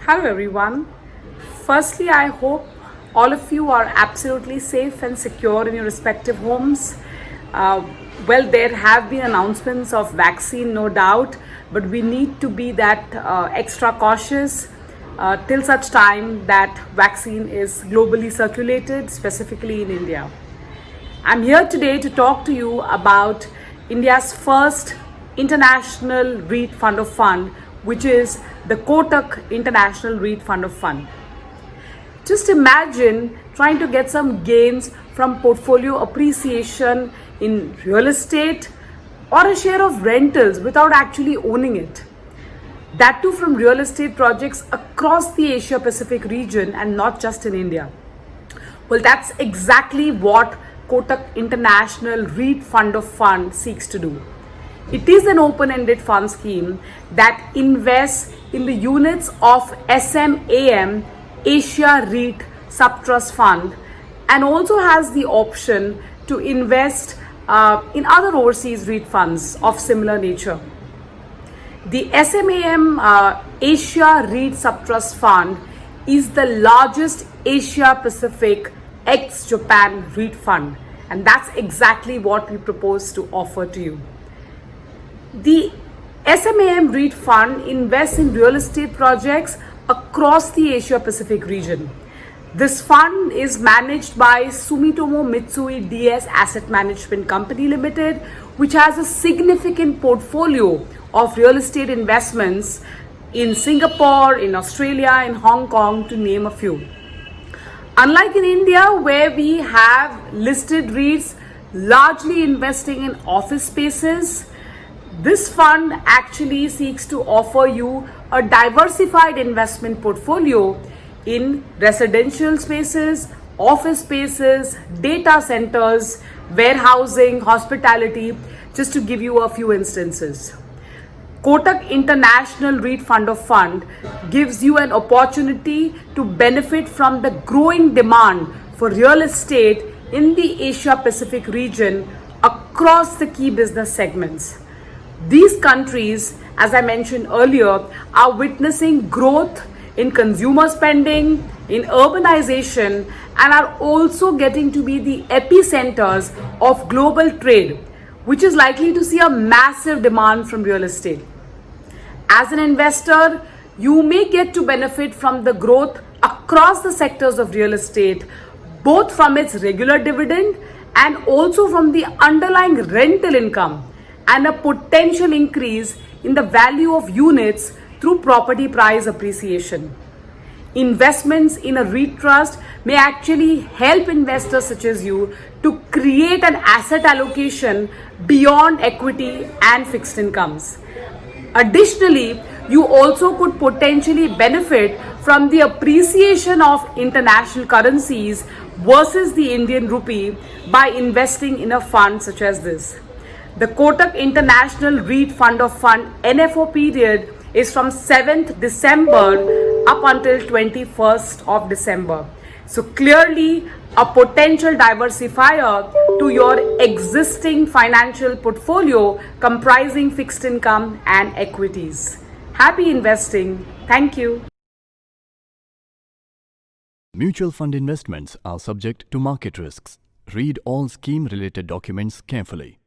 Hello everyone. Firstly, I hope all of you are absolutely safe and secure in your respective homes. Uh, there have been announcements of vaccine, no doubt, but we need to be that extra cautious till such time that vaccine is globally circulated, specifically in India. I'm here today to talk to you about India's first international REIT fund of fund, which is the Kotak International REIT Fund of Fund. Just imagine trying to get some gains from portfolio appreciation in real estate or a share of rentals without actually owning it. That too from real estate projects across the Asia Pacific region and not just in India. Well, that's exactly what Kotak International REIT Fund of Fund seeks to do. It is an open-ended fund scheme that invests in the units of SMAM Asia REIT Subtrust Fund and also has the option to invest in other overseas REIT funds of similar nature. The SMAM Asia REIT Subtrust Fund is the largest Asia Pacific ex-Japan REIT fund, and that's exactly what we propose to offer to you. The SMAM REIT fund invests in real estate projects across the Asia Pacific region. This fund is managed by Sumitomo Mitsui DS Asset Management Company Limited, which has a significant portfolio of real estate investments in Singapore, in Australia, in Hong Kong, to name a few. Unlike in India, where we have listed REITs largely investing in office spaces, this fund actually seeks to offer you a diversified investment portfolio in residential spaces, office spaces, data centers, warehousing, hospitality, just to give you a few instances. Kotak International REIT Fund of Fund gives you an opportunity to benefit from the growing demand for real estate in the Asia Pacific region across the key business segments. These countries, as I mentioned earlier, are witnessing growth in consumer spending, in urbanization, and are also getting to be the epicenters of global trade, which is likely to see a massive demand from real estate. As an investor, you may get to benefit from the growth across the sectors of real estate, both from its regular dividend and also from the underlying rental income and a potential increase in the value of units through property price appreciation. Investments in a REIT trust may actually help investors such as you to create an asset allocation beyond equity and fixed incomes. Additionally, you also could potentially benefit from the appreciation of international currencies versus the Indian rupee by investing in a fund such as this. The Kotak International REIT Fund of Fund NFO period is from 7th December up until 21st of December. So clearly a potential diversifier to your existing financial portfolio comprising fixed income and equities. Happy investing. Thank you. Mutual fund investments are subject to market risks. Read all scheme-related documents carefully.